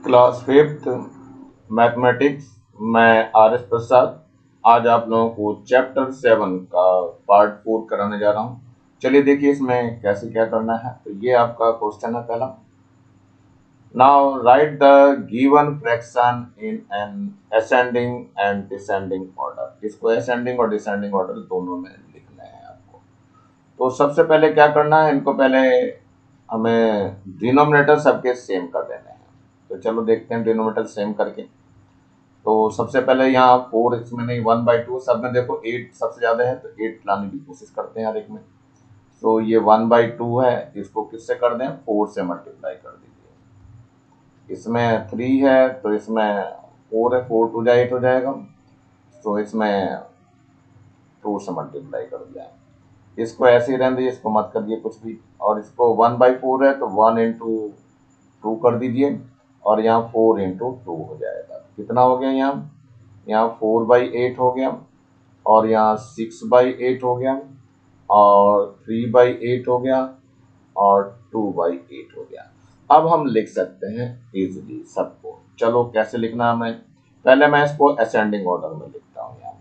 Class fifth mathematics. मैं R S प्रसाद आज आप लोगों को चैप्टर 7 का पार्ट 4 कराने जा रहा हूँ। चलिए देखिए इसमें कैसे क्या करना है। तो ये आपका क्वेश्चन है पहला। Now right the given fraction in an ascending and descending order. इसको असेंडिंग और डिसेंडिंग ऑर्डर दोनों में लिखना है आपको। तो सबसे पहले क्या करना है, इनको पहले हमें डिनोमिनेटर सबके सेम कर देने हैं। तो चलो देखते हैं डिनोमिनेटर सेम करके। तो सबसे पहले यहाँ 4 इसमें नहीं, 1/2 सब में देखो 8 सबसे ज्यादा है, तो 8 लाने की कोशिश करते हैं हर एक में। तो ये 1/2 है, इसको किससे कर दें, 4 से मल्टीप्लाई कर दीजिए। इसमें 3 है तो इसमें 4 है, 4 2 जा 8 हो जाएगा। तो इसमें 2 से मल्टीप्लाई कर दिया। इसको ऐसे ही रहने दीजिए, इसको मत करिए कुछ भी। और इसको 1/4 है तो 1 इंटू 2 कर दीजिए, और यहाँ 4 इंटू 2 हो जाएगा। कितना हो गया, यहाँ 4/8 हो गया, और यहाँ 6/8 हो गया, और 3/8 हो गया, और 2/8 हो गया। अब हम लिख सकते हैं इजीली सबको। चलो कैसे लिखना है, हमें पहले मैं इसको असेंडिंग ऑर्डर में लिखता हूँ। यहाँ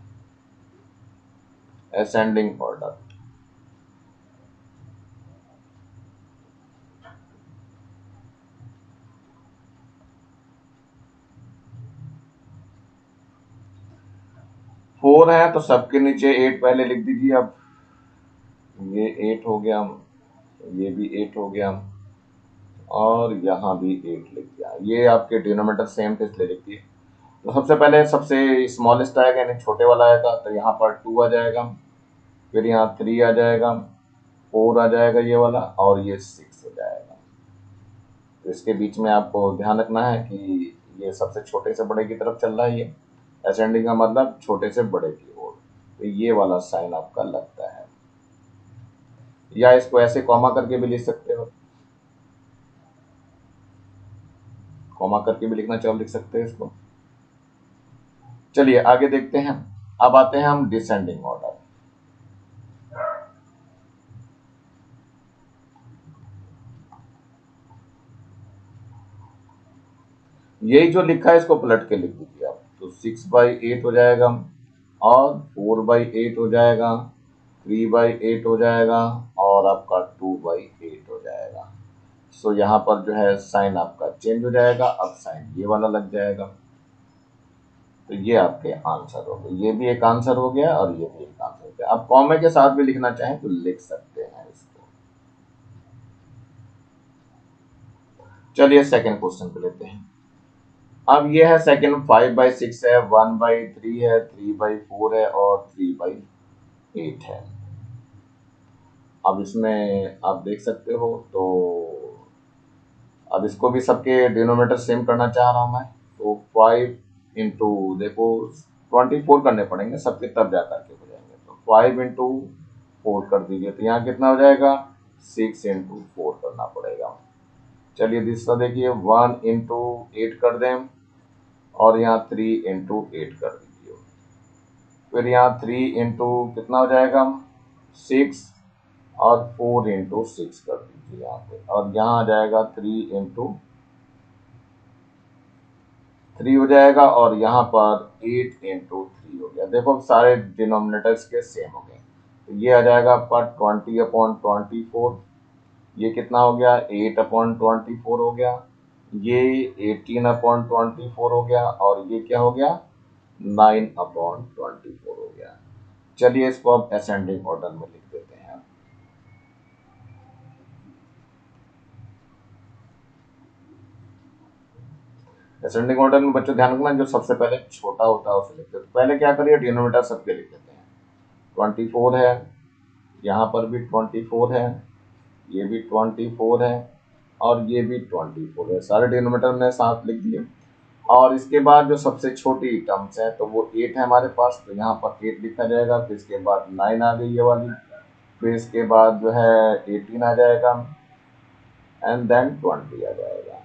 असेंडिंग ऑर्डर, फोर है तो सबके नीचे 8 पहले लिख दीजिए। अब ये 8 हो गया, ये भी 8 हो गया, और यहाँ भी 8 लिख दिया। ये आपके डिनोमिनेटर सेम थे इसलिए लिख दिए। तो सबसे पहले सबसे स्मॉलेस्ट आएगा यानी छोटे वाला आएगा, तो यहाँ पर 2 आ जाएगा, फिर यहाँ 3 आ जाएगा, 4 आ जाएगा ये वाला, और ये 6 हो जाएगा। तो इसके बीच में आपको ध्यान रखना है कि ये सबसे छोटे से बड़े की तरफ चल रहा है। ये असेंडिंग का मतलब छोटे से बड़े की ओर। तो ये वाला साइन आपका लगता है, या इसको ऐसे कॉमा करके भी लिख सकते हो, कॉमा करके भी लिखना चाहो लिख सकते हैं इसको। चलिए आगे देखते हैं। अब आते हैं हम डिसेंडिंग ऑर्डर। यही जो लिखा है इसको पलट के लिख दीजिए आप। तो 6/8 हो जाएगा, और 4/8 हो जाएगा, 3/8 हो जाएगा, और आपका 2/8 हो जाएगा। सो यहाँ पर जो है साइन आपका चेंज हो जाएगा। अब साइन ये वाला लग जाएगा। तो ये आपके आंसर हो गए। ये भी एक आंसर हो गया, और ये भी एक आंसर हो गया। आप कॉमे के साथ भी लिखना चाहें तो लिख सकते हैं इसको। चलिए सेकंड क्वेश्चन पे लेते हैं। अब ये है सेकंड, 5/6 है, 1/3 है, 3/4 है, और 3/8 है। अब इसमें आप देख सकते हो। तो अब इसको भी सबके डिनोमिनेटर सेम करना चाह रहा हूं मैं। तो 5 इंटू देखो 24 करने पड़ेंगे सबके, तब जा करके हो जाएंगे। तो 5 इंटू 4 कर दीजिए, तो यहाँ कितना हो जाएगा, 6 इंटू 4 करना पड़ेगा। चलिए दूसरा देखिए, 1 इंटू 8 कर दें, और यहाँ 3 इंटू 8 कर दीजिए। फिर यहाँ 3 इंटू कितना हो जाएगा, 6, और 4 इंटू 6 कर दीजिए यहाँ पे, और यहाँ आ जाएगा 3 इंटू 3 हो जाएगा, और यहाँ पर 8 इंटू 3 हो गया। देखो अब सारे डिनोमिनेटर्स के सेम हो गए। तो ये आ जाएगा आपका 20/24। ये कितना हो गया, 8/24 हो गया। ये 18/24 हो गया, और ये क्या हो गया, 9/24 हो गया। चलिए इसको अब असेंडिंग ऑर्डर में लिख देते हैं। असेंडिंग ऑर्डर में बच्चों ध्यान रखना, जो सबसे पहले छोटा होता है उसे लिखते हैं। तो पहले क्या करिए, डिनोमिनेटर सबके लिख देते हैं। 24 है, यहाँ पर भी 24 है, ये भी 24 है, और ये भी 24 है। सारे डिनोमिनेटर मैंने साथ लिख दिए। और इसके बाद जो सबसे छोटी टर्म्स है तो वो 8 है हमारे पास, तो यहाँ पर 8 लिखा जाएगा। फिर इसके बाद 9 आ गई ये वाली, फिर इसके बाद जो है 18 आ जाएगा, एंड देन 20 आ जाएगा।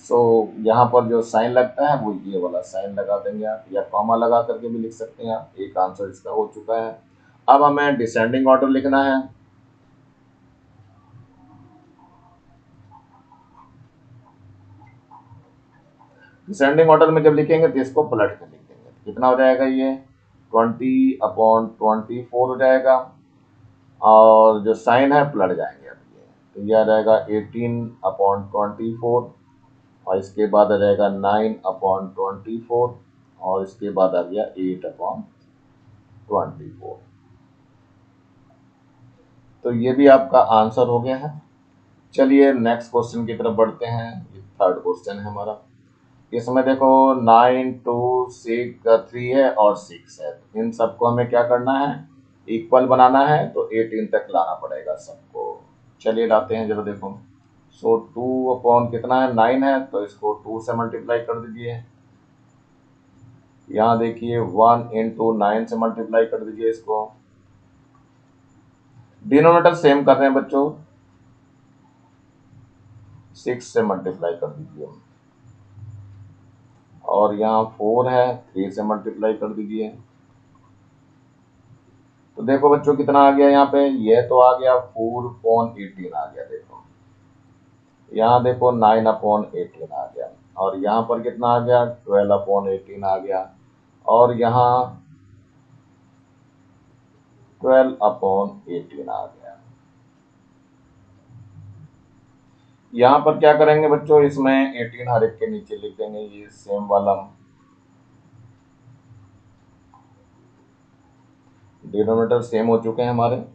सो यहाँ पर जो साइन लगता है वो ये वाला साइन लगा देंगे आप, या कॉमा लगा करके भी लिख सकते हैं आप। एक आंसर इसका हो चुका है। अब हमें डिसेंडिंग ऑर्डर लिखना है। डिसेंडिंग ऑर्डर में जब लिखेंगे तो इसको पलट के लिख देंगे। कितना हो जाएगा ये 20/24 हो जाएगा, और जो साइन है पलट जाएंगे अब ये, तो ये आ जाएगा 18/24, और इसके बाद आ जाएगा 9/24, और इसके बाद आ गया 8/24। तो ये भी आपका आंसर हो गया है। चलिए नेक्स्ट क्वेश्चन की तरफ बढ़ते हैं। ये थर्ड क्वेश्चन है हमारा। इसमें देखो 9, 2, 6, 3 है और 6 है, तो इन सबको हमें क्या करना है, इक्वल बनाना है, तो 18 तक लाना पड़ेगा सबको। चलिए लाते हैं जरा देखो। सो 2 अपॉन कितना है 9 है, तो इसको 2 से मल्टीप्लाई कर दीजिए। यहाँ देखिए 1 इंटू 9 से मल्टीप्लाई कर दीजिए इसको। डिनोमिनेटर सेम कर रहे हैं बच्चों, 6 से मल्टीप्लाई कर दीजिए, और यहाँ 4 है, 3 से मल्टीप्लाई कर दीजिए। तो देखो बच्चों कितना आ गया यहाँ पे, ये तो आ गया 4/18 आ गया। देखो यहाँ देखो 9/18 आ गया, और यहाँ पर कितना आ गया 12/18 आ गया, और यहाँ 12/18 आ गया। यहाँ पर क्या करेंगे बच्चों, इसमें 18 हर एक के नीचे लिख देंगे, ये सेम वाला डिनोमिनेटर सेम हो चुके हैं हमारे।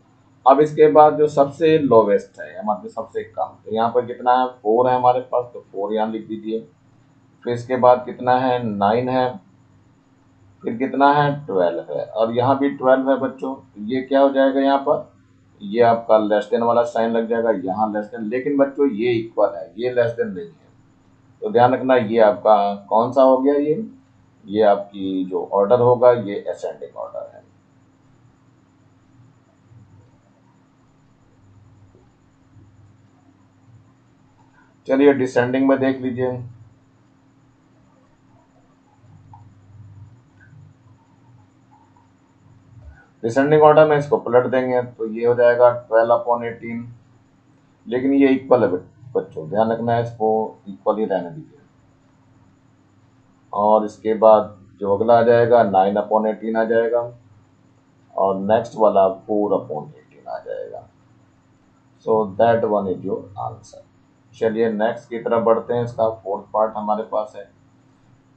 अब इसके बाद जो सबसे लोवेस्ट है हमारे सबसे कम, तो यहाँ पर कितना है 4 है हमारे पास, तो 4 यहाँ लिख दीजिए। फिर इसके बाद कितना है 9 है, फिर कितना है 12 है, और यहाँ भी 12 है बच्चों। तो ये क्या हो जाएगा यहाँ पर, ये आपका लेस देन वाला साइन लग जाएगा, यहाँ लेस देन, लेकिन बच्चों ये इक्वल है, ये लेस देन नहीं है। तो ध्यान रखना ये आपका कौन सा हो गया, ये आपकी जो ऑर्डर होगा ये असेंडिंग ऑर्डर है। चलिए डिसेंडिंग में देख लीजिए। डिसेंडिंग ऑर्डर में इसको पलट देंगे, तो ये हो जाएगा 12/18, लेकिन ये इक्वल है बच्चों, ध्यान रखना है, इसको इक्वल ही रहने दीजिए। और इसके बाद जो अगला आ जाएगा 9/18 आ जाएगा, और नेक्स्ट वाला 4/18 आ जाएगा। सो that one is your answer. चलिए नेक्स्ट की तरफ बढ़ते हैं। इसका फोर्थ पार्ट हमारे पास है,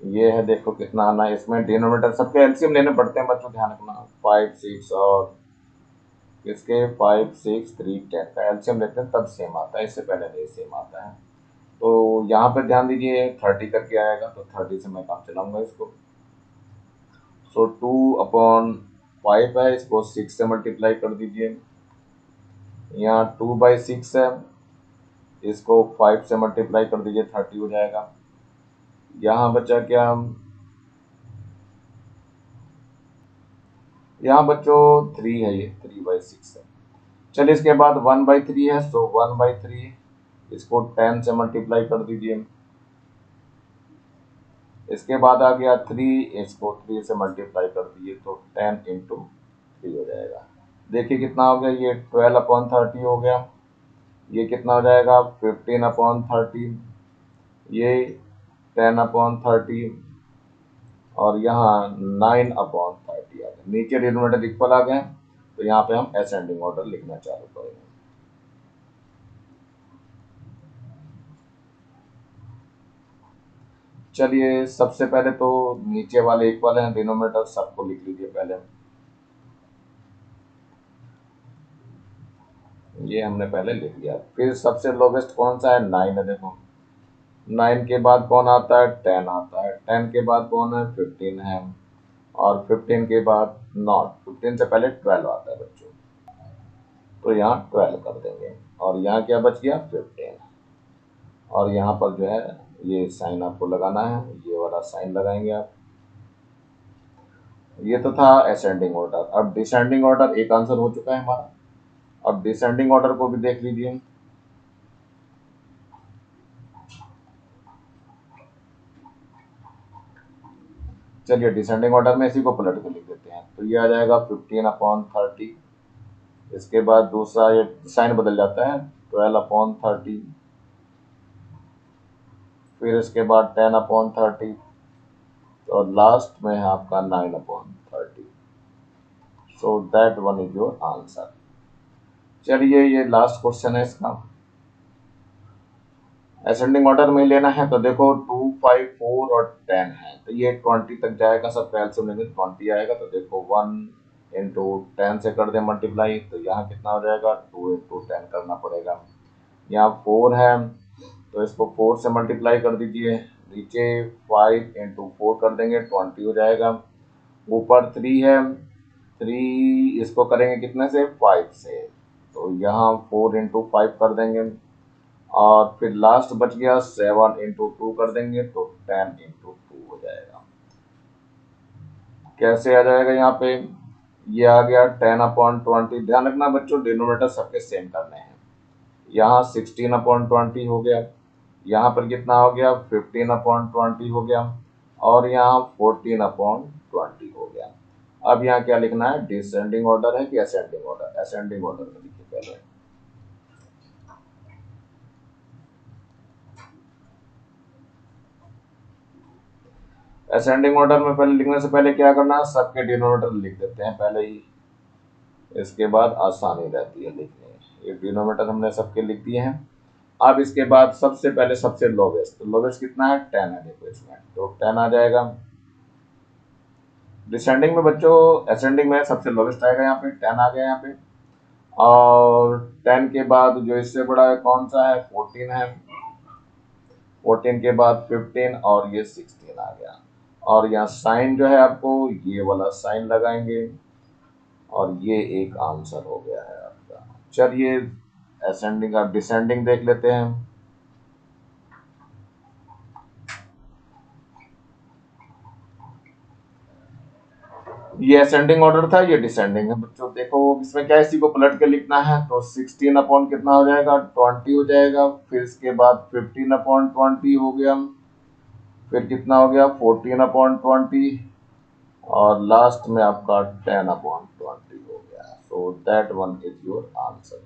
ये है, देखो कितना आना है। इसमें डिनोमिनेटर सबके एलसीएम लेने पड़ते हैं बच्चों, ध्यान रखना। 5, 6 और इसके 5, 6, 3, 10 का एलसीएम लेते हैं तब सेम आता है, इससे पहले नहीं सेम आता है। तो यहाँ पे ध्यान दीजिए 30 करके आएगा, तो 30 से मैं काम चलाऊंगा इसको। सो 2/5 है, इसको 6 से मल्टीप्लाई कर दीजिए। यहाँ 2/6 है, इसको 5 से मल्टीप्लाई कर दीजिए, 30 हो जाएगा। यहाँ बचा क्या, यहाँ बच्चों 3 है, ये 3/6 है। चलिए इसके बाद 1/3 है, सो 1/3 इसको 10 से मल्टीप्लाई कर दीजिए। इसके बाद आ गया 3, इसको 3 से मल्टीप्लाई कर दीजिए, तो 10 इंटू 3 हो जाएगा। देखिए कितना हो गया, ये 12/30 हो गया। ये कितना हो जाएगा 15/30, ये 10/30, और यहाँ 9/30 आ गया। नीचे डिनोमिनेटर इक्वल आ गए, तो यहाँ पे हम असेंडिंग ऑर्डर लिखना चालू करेंगे। चलिए सबसे पहले तो नीचे वाले इक्वल हैं, डिनोमिनेटर सबको लिख लीजिए पहले। ये हमने पहले लिख लिया। फिर सबसे लोवेस्ट कौन सा है 9 है, देखो 9 के बाद कौन आता है 10 आता है, 10 के बाद कौन है 15 है, और 15 के बाद नॉट, 15 से पहले 12 आता है बच्चों, तो यहाँ 12 कर देंगे। और यहाँ क्या बच गया 15, और यहाँ पर जो है ये साइन आपको लगाना है, ये वाला साइन लगाएंगे आप। ये तो था असेंडिंग ऑर्डर। अब डिसेंडिंग ऑर्डर एक आंसर हो चुका है हमारा। अब डिसेंडिंग ऑर्डर को भी देख लीजिए। चलिए डिसेंडिंग ऑर्डर में इसी को पलट के लिख देते हैं, तो ये आ जाएगा 15/30। इसके बाद दूसरा ये साइन बदल जाता है 12/30, फिर इसके बाद 10/30, और लास्ट में है आपका 9/30। सो that one is your answer. चलिए ये लास्ट क्वेश्चन है इसका। असेंडिंग ऑर्डर में लेना है तो देखो 2, 5, 4 और 10 है, तो ये 20 तक जाएगा, सब कैलसियम लेंगे 20 आएगा। तो देखो 1 × 10 से कर दे मल्टीप्लाई, तो यहाँ कितना हो जाएगा, 2 × 10 करना पड़ेगा। यहाँ 4 है तो इसको 4 से मल्टीप्लाई कर दीजिए, नीचे 5 × 4 कर देंगे 20 हो जाएगा। ऊपर 3 है, 3 इसको करेंगे कितने से, 5 से, तो यहाँ 4 × 5 कर देंगे, और फिर लास्ट बच गया 7 × 2 कर देंगे, तो 10 × 2 हो जाएगा। कैसे आ जाएगा, यहाँ पे ये आ गया 10/20। ध्यान रखना बच्चों, डिनोमिनेटर सबके सेम करने हैं। यहाँ 16/20 हो गया, यहाँ पर कितना हो गया, 15/20 हो गया, और यहाँ 14/20 हो गया। अब यहाँ क्या लिखना है, डिसेंडिंग ऑर्डर है कि असेंडिंग ऑर्डर। असेंडिंग ऑर्डर में लिखिए पहले। असेंडिंग ऑर्डर में पहले लिखने से पहले क्या करना है, सबके डिनोमिनेटर लिख देते हैं पहले ही, इसके बाद आसानी रहती है लिखने में। ये डिनोमिनेटर हमने सबके लिख दिए हैं। अब इसके बाद सबसे पहले सबसे लोवेस्ट, तो लोवेस्ट कितना है, 10 है, देखो इसमें, तो 10 आ जाएगा। डिसेंडिंग में बच्चों, असेंडिंग में सबसे लोवेस्ट आएगा, यहाँ पे 10 आ गया यहाँ पे, और 10 के बाद जो इससे बड़ा है कौन सा है, 14 है, 14 के बाद 15, और ये 16 आ गया। और यहाँ साइन जो है आपको ये वाला साइन लगाएंगे, और ये एक आंसर हो गया है आपका। चलिए असेंडिंग और डिसेंडिंग देख लेते हैं। ये असेंडिंग ऑर्डर था, ये डिसेंडिंग है बच्चों। देखो इसमें क्या है, इसी को पलट के लिखना है, तो 16 अपॉन कितना हो जाएगा, 20 हो जाएगा। फिर इसके बाद 15/20 हो गया, फिर कितना हो गया, 14/20, और लास्ट में आपका 10/20 हो गया। So that one is your answer.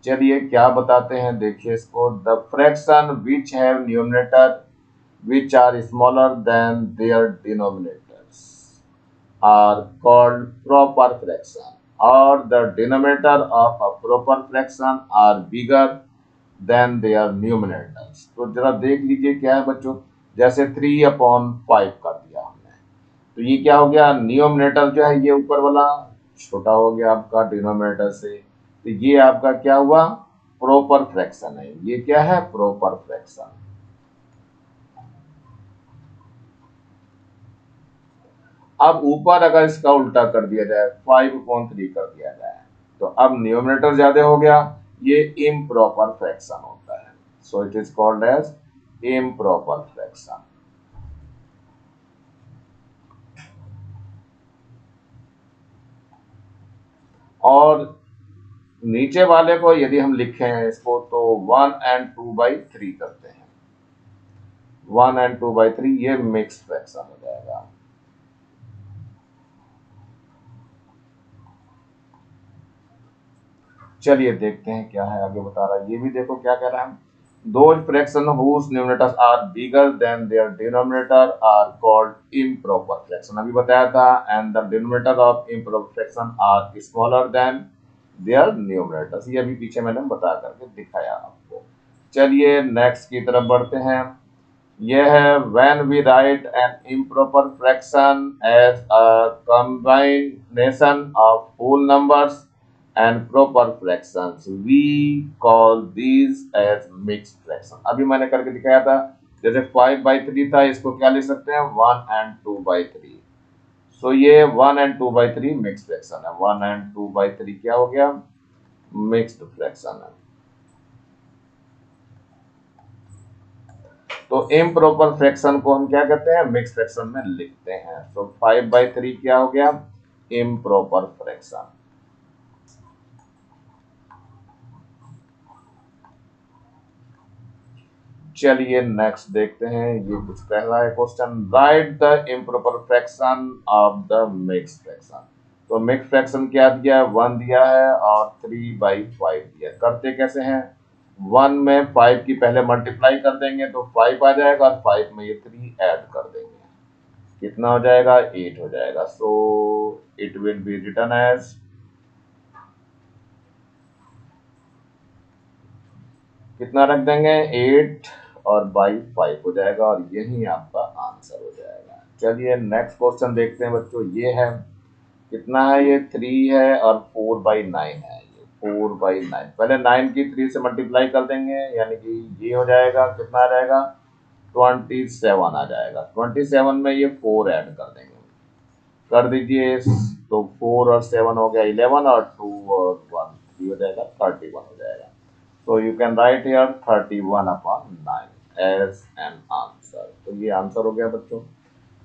चलिए क्या बताते हैं, देखिए इसको। The fraction which have numerator which are smaller than their denominators are called proper fraction, or the denominator of a proper fraction are bigger than their numerators। तो जरा देख लीजिए क्या है बच्चों, जैसे 3/5 कर दिया हमने, तो ये क्या हो गया, न्यूमरेटर जो है ये ऊपर वाला छोटा हो गया आपका डिनोमिनेटर से, तो ये आपका क्या हुआ, प्रॉपर फ्रैक्शन है। ये क्या है, प्रॉपर फ्रैक्शन। अब ऊपर अगर इसका उल्टा कर दिया जाए, 5/3 कर दिया जाए, तो अब न्यूमरेटर ज्यादा हो गया, ये इम्प्रॉपर फ्रैक्शन होता है। So it is called as improper fraction. और नीचे वाले को यदि हम लिखे हैं इसको, तो 1/2/3 करते हैं। 1/2/3 ये मिक्स फ्रैक्शन हो जाएगा। चलिए देखते हैं क्या है, आगे बता रहा है, ये भी देखो क्या कह रहा है। Those fraction whose numerators are bigger than their denominator are called improper fraction। अभी बताया था, and the denominator of improper fraction are smaller than their numerators। ये अभी पीछे मैंने बता करके दिखाया आपको। चलिए नेक्स्ट की तरफ बढ़ते हैं। यह है when we write an improper fraction as a combination of whole numbers and proper fractions we call these as mixed fraction। अभी मैंने करके दिखाया था, जैसे 5/3 था, इसको क्या लिख सकते हैं, 1/2/3। सो ये 1/2/3 मिक्स्ड फ्रैक्शन है। 1/2/3 क्या हो गया, मिक्स्ड फ्रैक्शन है। तो इम्प्रॉपर फ्रैक्शन को हम क्या कहते हैं, मिक्स्ड फ्रैक्शन में लिखते हैं। तो 5/3 क्या हो गया, इम्प्रॉपर फ्रैक्शन। चलिए नेक्स्ट देखते हैं, ये कुछ कह रहा है question. Right the improper fraction of the mixed fraction. तो मिक्स्ड फ्रैक्शन क्या दिया है, 1 दिया है और 3/5 दिया। करते कैसे हैं, 1 में 5 की पहले मल्टीप्लाई कर देंगे तो 5 आ जाएगा और 5 में ये 3 ऐड कर देंगे, कितना हो जाएगा 8 हो जाएगा। So it will be written as, कितना रख देंगे 8 और बाई 5 हो जाएगा और यही आपका आंसर हो जाएगा। चलिए नेक्स्ट क्वेश्चन देखते हैं बच्चों। ये है कितना है, ये 3 है और 4/9 है, ये 4/9। पहले 9 की 3 से मल्टीप्लाई कर देंगे, यानी कि ये हो जाएगा, कितना आ जाएगा 27 आ जाएगा। 27 में ये 4 ऐड कर देंगे, कर दीजिए। तो 4 और 7 हो गया 11 और 2 और 1 3 हो जाएगा, 31 हो जाएगा। So you can write here 31/9 as an answer। तो ये आंसर हो गया बच्चों।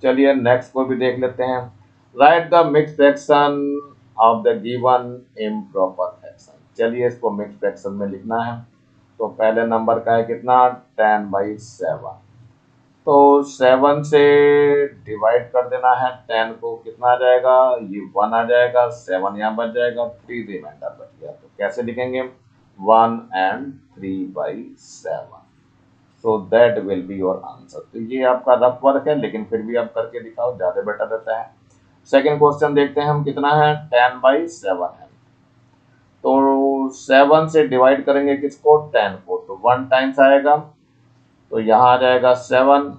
चलिए नेक्स्ट को भी देख लेते हैं। Right the mix fraction of the given improper fraction. चलिए इसको मिक्स फ्रैक्शन में लिखना है। तो पहले नंबर का है कितना 10/7। तो 7 से डिवाइड कर देना है 10 को, कितना आ जाएगा, ये 1 आ जाएगा, 7 यहाँ बच जाएगा, 3 रिमाइंडर बच गया। तो कैसे लिखेंगे 1 and 3/7। So that will be your answer. तो ये आपका रफ वर्क है, लेकिन फिर भी आप करके दिखाओ, ज्यादा बेटर रहता है। सेकेंड क्वेश्चन देखते हैं हम, कितना है 10/7 है। तो 7 से डिवाइड करेंगे किसको 10 को, तो 1 टाइम्स आएगा, तो यहाँ आ जाएगा 7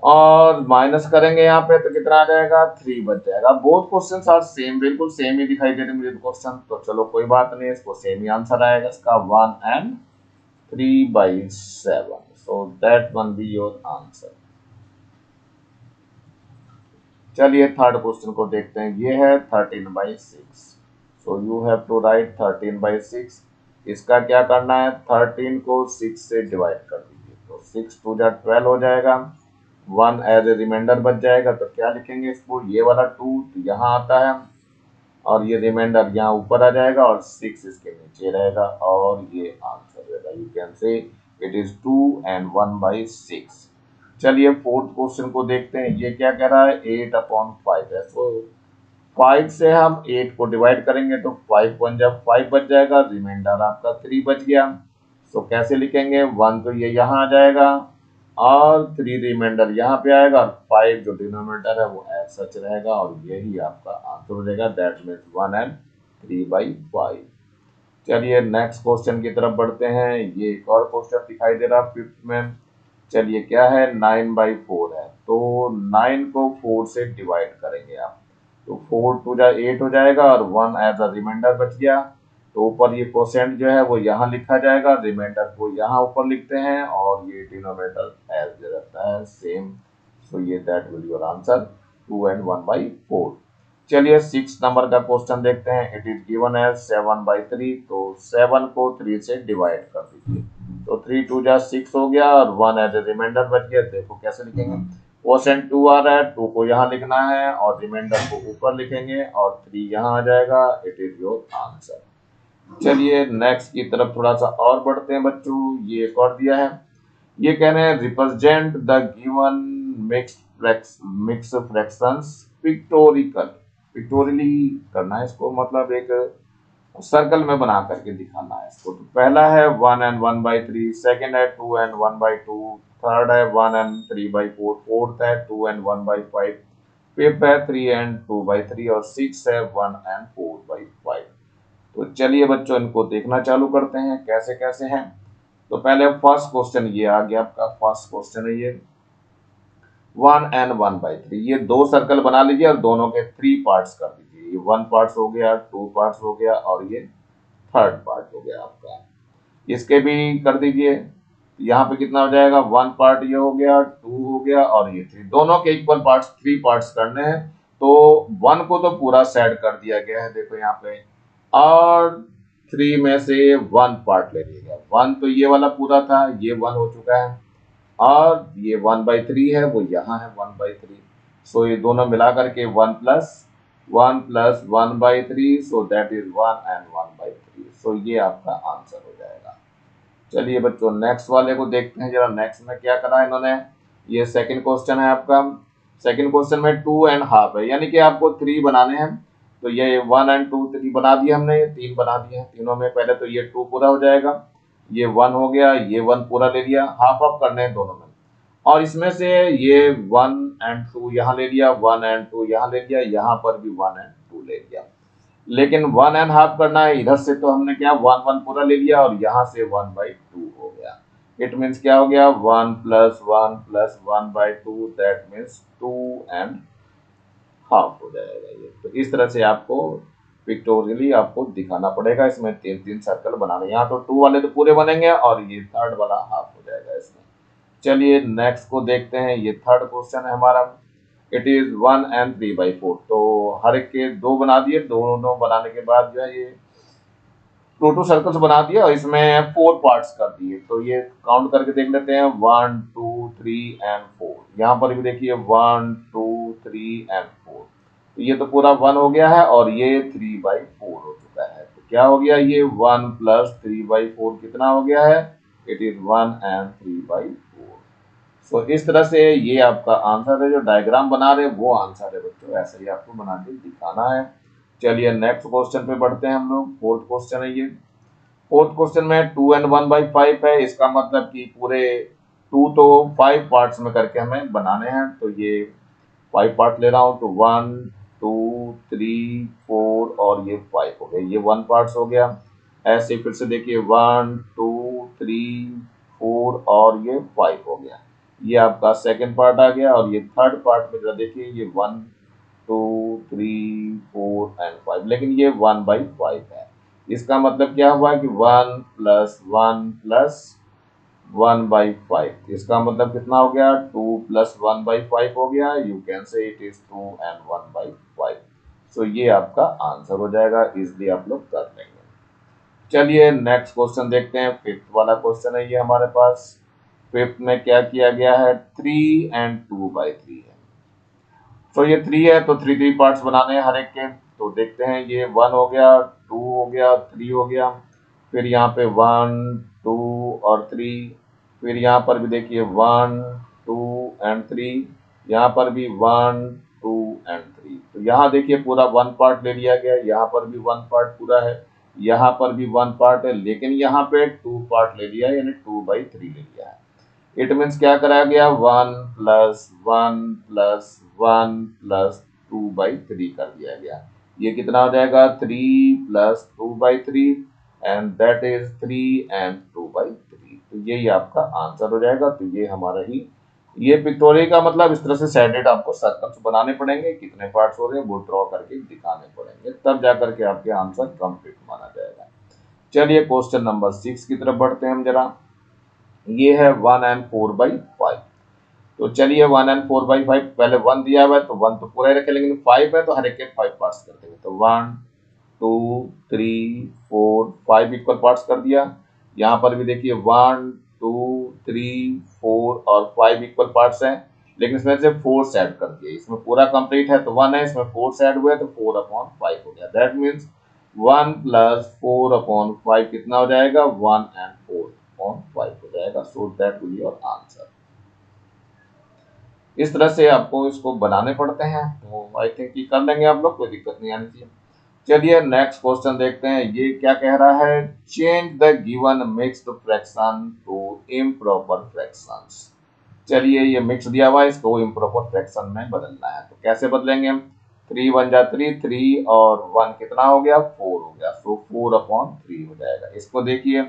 और माइनस करेंगे यहाँ पे तो कितना आ जाएगा 3 बच जाएगा। बोथ क्वेश्चन आर सेम, बिल्कुल सेम ही दिखाई दे रहे मुझे क्वेश्चन। तो चलो कोई बात नहीं, इसको सेम ही आंसर आएगा इसका 1 and 3/7। So that one be your answer. चलिए थर्ड क्वेश्चन को देखते हैं। ये है 13/6। So you have to write 13/6। इसका क्या करना है, 13 को 6 से डिवाइड कर दीजिए, तो 6 2 जा 12 हो जाएगा, 1 एज ए रिमाइंडर बच जाएगा। तो क्या लिखेंगे इसको, ये वाला 2 तो यहाँ आता है और ये रिमाइंडर यहाँ ऊपर आ जाएगा और 6 इसके नीचे रहेगा और ये आंसर रहेगा। You can say it is 2 and 1/6। चलिए फोर्थ क्वेश्चन को देखते हैं। ये क्या कह रहा है 8/5 है। तो 5 से हम 8 को डिवाइड करेंगे तो 5 1 जब 5 बच जाएगा, रिमाइंडर आपका 3 बच गया। तो कैसे लिखेंगे, 1 तो ये यहाँ आ जाएगा और 3 रिमाइंडर यहाँ पे आएगा और 5 जो डिनोमिनेटर है वो एज सच रहेगा और यही आपका आंसर हो जाएगा। That means 1 and 3/5। चलिए नेक्स्ट क्वेश्चन की तरफ बढ़ते हैं। ये एक और क्वेश्चन दिखाई दे रहा है फिफ्थ में। चलिए क्या है 9/4 है। तो 9 को 4 से डिवाइड करेंगे आप, तो 4 2 जा 8 हो जाएगा और 1 एज अ रिमाइंडर बच गया। तो ऊपर ये परसेंट जो है वो यहाँ लिखा जाएगा, रिमाइंडर को यहाँ ऊपर लिखते हैं और ये डिनोमिनेटर एज रहता है सेम। सो ये that will your answer 2 and 1/4। चलिए 6 नंबर का क्वेश्चन देखते हैं। It is given as 7/3। तो 7 को 3 से डिवाइड कर दीजिए, तो 3 2 जा 6 हो गया और 1 एज ए रिमाइंडर बच गया। देखो कैसे लिखेंगे, क्वोशेंट 2 आ रहा है, 2 को यहाँ लिखना है और रिमाइंडर को ऊपर लिखेंगे और 3 यहाँ आ जाएगा। It is your answer. चलिए नेक्स्ट की तरफ थोड़ा सा और बढ़ते हैं बच्चों। ये एक और दिया है। ये कह रहे हैं represent the given mix fractions pictorial. Pictorially करना है इसको, मतलब एक सर्कल में बना करके दिखाना है इसको। तो पहला है 1 and 1/3, सेकंड है 2 and 1/2, थर्ड है 1 and 3/4, फोर्थ है 2 and 1/5, फिफ्थ है 3 and 2/3 और सिक्स है 1 and 4/5। तो चलिए बच्चों इनको देखना चालू करते हैं कैसे कैसे हैं। तो पहले फर्स्ट क्वेश्चन ये आ गया आपका, फर्स्ट क्वेश्चन है ये 1 and 1/3। ये दो सर्कल बना लीजिए और दोनों के 3 पार्ट्स कर दीजिए। ये 1 पार्ट हो गया, 2 पार्ट हो गया और ये थर्ड पार्ट हो गया आपका। इसके भी कर दीजिए। यहाँ पे कितना हो जाएगा, 1 पार्ट ये हो गया, 2 हो गया और ये 3, दोनों के इक्वल पार्ट्स 3 पार्ट्स करने हैं। तो 1 को तो पूरा सेट कर दिया गया है, देखो यहाँ पे, और 3 में से 1 पार्ट ले लिया गया। 1 तो ये वाला पूरा था, ये 1 हो चुका है और ये 1/3 है वो यहाँ है 1/3। सो ये दोनों मिला करके 1 + 1/3, सो दैट इज 1 and 1/3। सो ये आपका आंसर हो जाएगा। चलिए बच्चों नेक्स्ट वाले को देखते हैं जरा, नेक्स्ट में क्या करा इन्होंने। ये सेकंड क्वेश्चन है आपका। सेकंड क्वेश्चन में 2 and ½ है, यानी कि आपको 3 बनाने हैं तो ये 1 एंड 2 3 बना दिए हमने, ये 3 बना दिए हैं तीनों में। पहले तो ये 2 पूरा हो जाएगा, ये 1 हो गया, ये 1 पूरा ले लिया, हाफ हाफ करने हैं दोनों में। और इसमें से ये 1 एंड 2 यहाँ ले लिया, 1 एंड 2 यहाँ ले लिया, यहाँ पर भी 1 एंड 2 ले लिया। लेकिन 1 एंड हाफ करना है, इधर से तो हमने क्या 1 1 पूरा ले लिया और यहाँ से 1/2 हो गया। इट मीन्स क्या हो गया 1 + 1 + 1/2, दैट मीन्स 2 एंड हाफ हो जाएगा ये। तो इस तरह से आपको पिक्टोरियली आपको दिखाना पड़ेगा। इसमें 3-3 सर्कल बनाने, यहाँ तो 2 वाले तो पूरे बनेंगे और ये थर्ड वाला हाफ हो जाएगा इसमें। चलिए नेक्स्ट को देखते हैं, ये थर्ड क्वेश्चन है हमारा। It is 1 and 3/4। तो हर एक के 2 बना दिए, दोनों बनाने के बाद जो है ये टू सर्कल्स बना दिया और इसमें 4 पार्ट्स कर दिए। तो ये काउंट करके देख लेते हैं 1 2 3 एंड 4। यहाँ पर भी देखिए 1 2 3 एंड 4। तो ये तो पूरा 1 हो गया है और ये 3/4 हो चुका है। तो क्या हो गया ये 1 + 3/4 कितना हो गया है, इट इज 1 एंड 3/4। सो इस तरह से ये आपका आंसर है, जो डायग्राम बना रहे वो आंसर है बच्चों, ऐसे ही आपको बना के दिखाना है। चलिए नेक्स्ट क्वेश्चन पे बढ़ते हैं हम लोग। फोर्थ क्वेश्चन है ये। फोर्थ क्वेश्चन में 2 एंड 1/5 है। इसका मतलब कि पूरे 2 तो 5 पार्ट्स में करके हमें बनाने हैं। तो ये 5 पार्ट ले रहा हूँ, तो 1 2 3 4 और ये 5 हो गए, ये 1 पार्ट्स हो गया। ऐसे फिर से देखिए 1 2 3 4 और ये 5 हो गया, ये आपका सेकंड पार्ट आ गया। और ये थर्ड पार्ट में जरा देखिए, ये 1 2 3 4 एंड 5, लेकिन ये 1/5 है। इसका मतलब क्या हुआ कि 1 + 1 + 1/5। इसका मतलब कितना हो गया 2 + 1/5 हो गया। You can say it is 2 and 1/5। सो ये आपका आंसर हो जाएगा, इजिली आप लोग कर लेंगे। चलिए नेक्स्ट क्वेश्चन देखते हैं। फिफ्थ वाला क्वेश्चन है ये हमारे पास। फिफ्थ में क्या किया गया है, 3 एंड 2/3 है। तो ये 3 है तो 3 पार्ट्स बनाने हैं हर एक के। तो देखते हैं, ये 1 हो गया, 2 हो गया, 3 हो गया, फिर यहाँ पे 1 2 और 3, फिर यहाँ पर भी देखिए 1 2 एंड 3, यहाँ पर भी 1 2 एंड 3। तो यहाँ देखिए पूरा 1 पार्ट ले लिया गया, यहाँ पर भी 1 पार्ट पूरा है, यहाँ पर भी 1 पार्ट है, लेकिन यहाँ पे 2 पार्ट ले लिया है, यानी 2/3 ले लिया है। इट मीन्स क्या कराया गया 1 + 1 + 1 + 2/3 कर दिया गया। ये कितना हो जाएगा 3 + 2/3 एंड दैट इज 3 एंड 2/3। तो यही आपका आंसर हो जाएगा। तो ये हमारा ही ये पिक्टोरियल का मतलब इस तरह से सेडेड आपको सर्कल्स बनाने पड़ेंगे, कितने पार्ट्स हो रहे हैं वो ड्रॉ करके दिखाने पड़ेंगे, तब जाकर के आपके आंसर कंप्लीट माना जाएगा। चलिए क्वेश्चन नंबर 6 की तरफ बढ़ते हैं हम जरा। ये है 1 एंड 4/5। तो चलिए 1 एंड 4/5, पहले 1 दिया हुआ है तो 1 तो पूरा ही रखे, लेकिन 5 है तो हर एक के 5 पार्ट्स कर देंगे। तो 1 2 3 4 5 इक्वल पार्ट्स कर दिया। यहाँ पर भी देखिए 1 2 3 4 और 5 इक्वल पार्ट्स हैं, लेकिन इसमें से 4 ऐड कर दिए। इसमें पूरा कंप्लीट है तो 1 है, इसमें 4 ऐड हुए तो 4/5 हो गया। दैट मीन्स 1 + 4/5 कितना हो जाएगा 1 एंड 4/5 हो जाएगा। So that will your answer. इस तरह से आपको इसको बनाने पड़ते हैं, तो आई थिंक ये कर लेंगे आप लोग, कोई दिक्कत नहीं आनी चाहिए। चलिए नेक्स्ट क्वेश्चन देखते हैं, ये क्या कह रहा है, change the given mixed fraction to improper fractions. चलिए ये मिक्स दिया हुआ है, इसको इम्प्रॉपर फ्रैक्शन में बदलना है। तो कैसे बदलेंगे हम, 3 1 जा 3, 3 और 1 कितना हो गया 4 हो गया। सो 4/3 हो जाएगा। इसको देखिए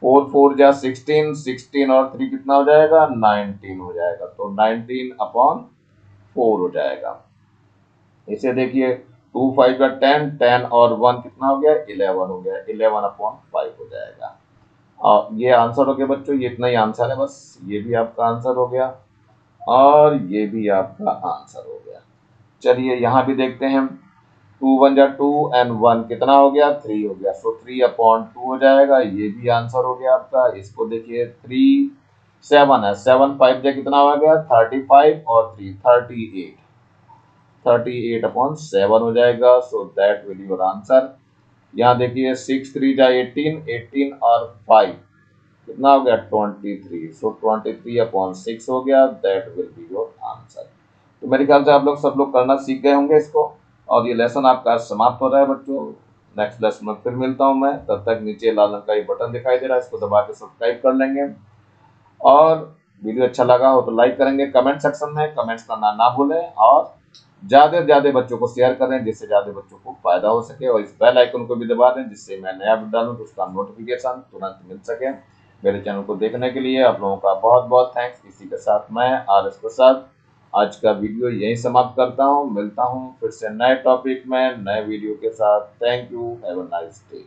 4 4 जा 16, 16 और 3 कितना हो जाएगा 19 हो जाएगा। तो 19/4 हो जाएगा। इसे देखिए 2 5 का 10, 10 और 1 कितना हो गया 11 हो गया, 11/5 हो जाएगा। और ये आंसर हो गया बच्चों, ये इतना ही आंसर है बस। ये भी आपका आंसर हो गया और ये भी आपका आंसर हो गया। चलिए यहाँ भी देखते हैं, 2 1 जा 2 एंड 1 कितना हो गया 3 हो गया। सो 3/2 हो जाएगा। ये भी आंसर हो गया आपका। इसको देखिए 3 7 है, 7 5 जा कितना हो गया 35 और 3 38, 38/7 हो जाएगा। So that will your answer. यहाँ देखिए 6 3 जा 18, 18 और 5 कितना हो गया 23। सो 23/6 हो गया। That will be your answer. तो मेरे ख्याल से आप लोग सब लोग करना सीख गए होंगे इसको। और ये लेसन आपका समाप्त हो रहा है बच्चों। नेक्स्ट लेसन में फिर मिलता हूँ मैं, तब तक नीचे लाल रंग का ये बटन दिखाई दे रहा है, इसको दबा के सब्सक्राइब कर लेंगे। और वीडियो अच्छा लगा हो तो लाइक करेंगे, कमेंट सेक्शन में कमेंट्स करना ना भूलें, और ज़्यादा से ज़्यादा बच्चों को शेयर करें जिससे ज़्यादा बच्चों को फायदा हो सके, और इस बेल आइकन को भी दबा दें जिससे मैं नया वीडियो डालूं तो उसका नोटिफिकेशन तुरंत मिल सके। मेरे चैनल को देखने के लिए आप लोगों का बहुत बहुत थैंक्स। इसी के साथ मैं RS प्रसाद आज का वीडियो यहीं समाप्त करता हूँ। मिलता हूँ फिर से नए टॉपिक में नए वीडियो के साथ। Thank you, have a nice day.